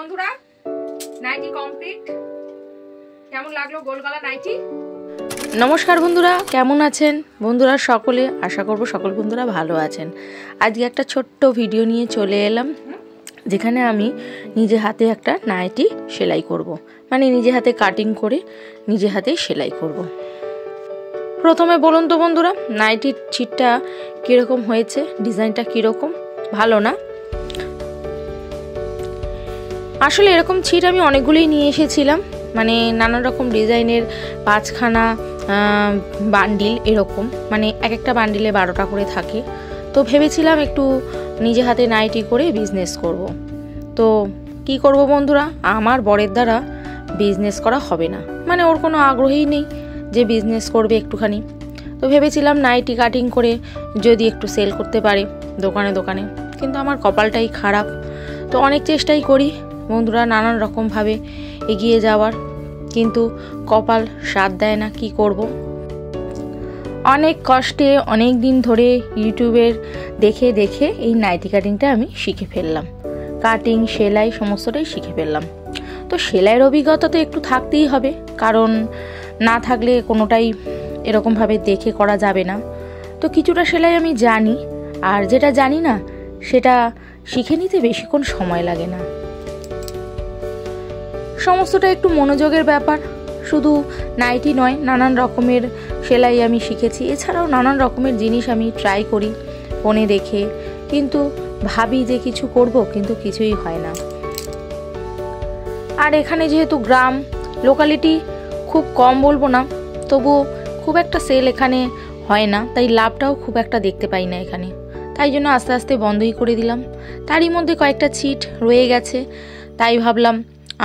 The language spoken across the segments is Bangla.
বন্ধুরা, নাইটি কমপ্লিট। কেমন লাগলো গোল গলা নাইটি? নমস্কার বন্ধুরা, কেমন আছেন বন্ধুরা সকলে? আশা করব সকল বন্ধুরা ভালো আছেন। আজকে একটা ছোট্ট ভিডিও নিয়ে চলে এলাম, যেখানে আমি নিজে হাতে একটা নাইটি সেলাই করব, মানে নিজে হাতে কাটিং করে নিজে হাতে সেলাই করব। প্রথমে বলুন তো বন্ধুরা, নাইটির ছিটটা কীরকম হয়েছে, ডিজাইনটা কীরকম, ভালো না? আসলে এরকম ছিট আমি অনেকগুলোই নিয়ে এসেছিলাম, মানে নানা রকম ডিজাইনের 5খানা বান্ডিল, এরকম মানে এক একটা বান্ডিলে 12টা করে থাকে। তো ভেবেছিলাম একটু নিজে হাতে নাইটি করে বিজনেস করব। তো কি করব বন্ধুরা, আমার বরের দ্বারা বিজনেস করা হবে না, মানে ওর কোনো আগ্রহই নেই যে বিজনেস করবে একটুখানি। তো ভেবেছিলাম নাইটি কাটিং করে যদি একটু সেল করতে পারে দোকানে দোকানে, কিন্তু আমার কপালটাই খারাপ। তো অনেক চেষ্টাই করি বন্ধুরা নানান রকমভাবে এগিয়ে যাওয়ার, কিন্তু কপাল সাথ দেয় না। কি করব, অনেক কষ্টে অনেক দিন ধরে ইউটিউবের দেখে দেখে এই নাইটি কাটিংটা আমি শিখে ফেললাম, কাটিং সেলাই সমস্তটাই শিখে ফেললাম। তো সেলাইয়ের অভিজ্ঞতা তো একটু থাকতেই হবে, কারণ না থাকলে কোনোটাই এরকমভাবে দেখে করা যাবে না। তো কিছুটা সেলাই আমি জানি, আর যেটা জানি না সেটা শিখে নিতে বেশিক্ষণ সময় লাগে না। সমস্তটা একটু মনোযোগের ব্যাপার, শুধু নাইটি নয়, নানান রকমের সেলাই আমি শিখেছি। এছাড়াও নানান রকমের জিনিস আমি ট্রাই করি ফোনে দেখে, কিন্তু ভাবি যে কিছু করব, কিন্তু কিছুই হয় না। আর এখানে যেহেতু গ্রাম, লোকালিটি খুব কম বলবো না, তবুও খুব একটা সেল এখানে হয় না, তাই লাভটাও খুব একটা দেখতে পাই না এখানে। তাই জন্য আস্তে আস্তে বন্ধই করে দিলাম। তারই মধ্যে কয়েকটা ছিট রয়ে গেছে, তাই ভাবলাম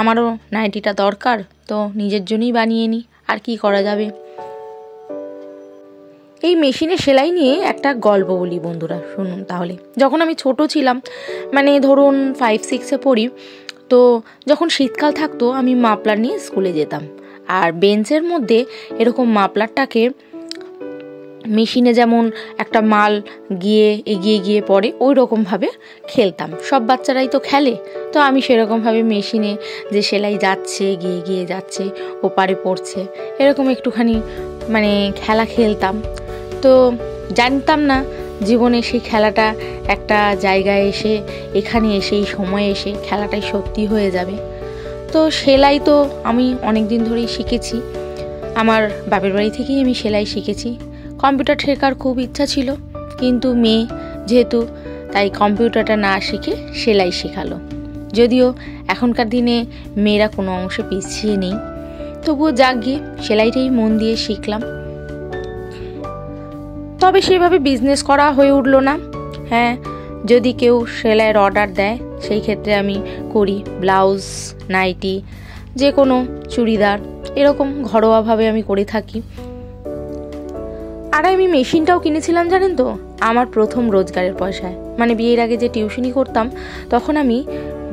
আমারও নাইটিটা দরকার, তো নিজের জন্যই বানিয়ে নিই, আর কি করা যাবে। এই মেশিনে সেলাই নিয়ে একটা গল্প বলি বন্ধুরা, শুনুন তাহলে। যখন আমি ছোট ছিলাম, মানে ধরুন 5-6-এ পড়ি, তো যখন শীতকাল থাকতো আমি মাফলার নিয়ে স্কুলে যেতাম, আর বেঞ্চের মধ্যে এরকম মাফলারটাকে মেশিনে যেমন একটা মাল গিয়ে এগিয়ে গিয়ে পড়ে, ওই রকমভাবে খেলতাম। সব বাচ্চারাই তো খেলে, তো আমি সেরকমভাবে মেশিনে যে সেলাই যাচ্ছে গিয়ে গিয়ে যাচ্ছে, ওপারে পড়ছে, এরকম একটুখানি মানে খেলা খেলতাম। তো জানতাম না জীবনে সেই খেলাটা একটা জায়গায় এসে, এখানে এসে এই সময়ে এসে খেলাটাই সত্যি হয়ে যাবে। তো সেলাই তো আমি অনেক দিন ধরেই শিখেছি, আমার বাপের বাড়ি থেকেই আমি সেলাই শিখেছি। কম্পিউটার শেখার খুব ইচ্ছা ছিল, কিন্তু মেয়ে যেহেতু, তাই কম্পিউটারটা না শিখে সেলাই শেখালো। যদিও এখনকার দিনে মেয়েরা কোনো অংশে পিছিয়ে নেই, তবুও যাক গিয়ে সেলাইটাই মন দিয়ে শিখলাম। তবে সেভাবে বিজনেস করা হয়ে উঠলো না। হ্যাঁ, যদি কেউ সেলাইয়ের অর্ডার দেয় সেই ক্ষেত্রে আমি করি, ব্লাউজ, নাইটি, যে কোনো চুড়িদার, এরকম ঘরোয়াভাবে আমি করে থাকি। আর আমি মেশিনটাও কিনেছিলাম জানেন তো, আমার প্রথম রোজগারের পয়সায়। মানে বিয়ের আগে যে টিউশনি করতাম, তখন আমি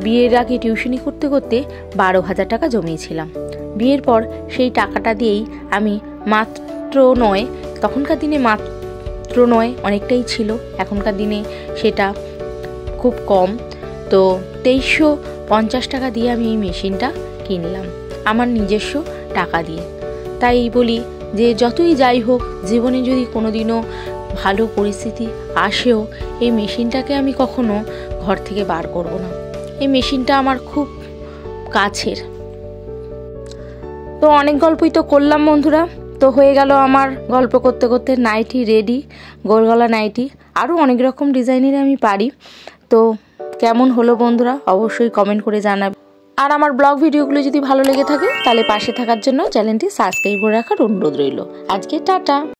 বিয়ের আগে টিউশনি করতে করতে 12,000 টাকা জমিয়েছিলাম। বিয়ের পর সেই টাকাটা দিয়েই আমি মাত্র নয়, তখনকার দিনে মাত্র নয় অনেকটাই ছিল, এখনকার দিনে সেটা খুব কম, তো 2350 টাকা দিয়ে আমি এই মেশিনটা কিনলাম আমার নিজস্ব টাকা দিয়ে। তাই বলি যে যতই যাই হোক, জীবনে যদি কোনোদিনও ভালো পরিস্থিতি আসেও, এই মেশিনটাকে আমি কখনো ঘর থেকে বার করব না। এই মেশিনটা আমার খুব কাছের। তো অনেক গল্পই তো করলাম বন্ধুরা, তো হয়ে গেল আমার গল্প করতে করতে নাইটি রেডি, গোল গলা নাইটি। আরও অনেক রকম ডিজাইনের আমি পারি। তো কেমন হলো বন্ধুরা অবশ্যই কমেন্ট করে জানাবে। আর আমার ব্লগ ভিডিওগুলো যদি ভালো লেগে থাকে, তাহলে পাশে থাকার জন্য চ্যানেলটি সাবস্ক্রাইব করে রাখার অনুরোধ রইল। আজকে টাটা।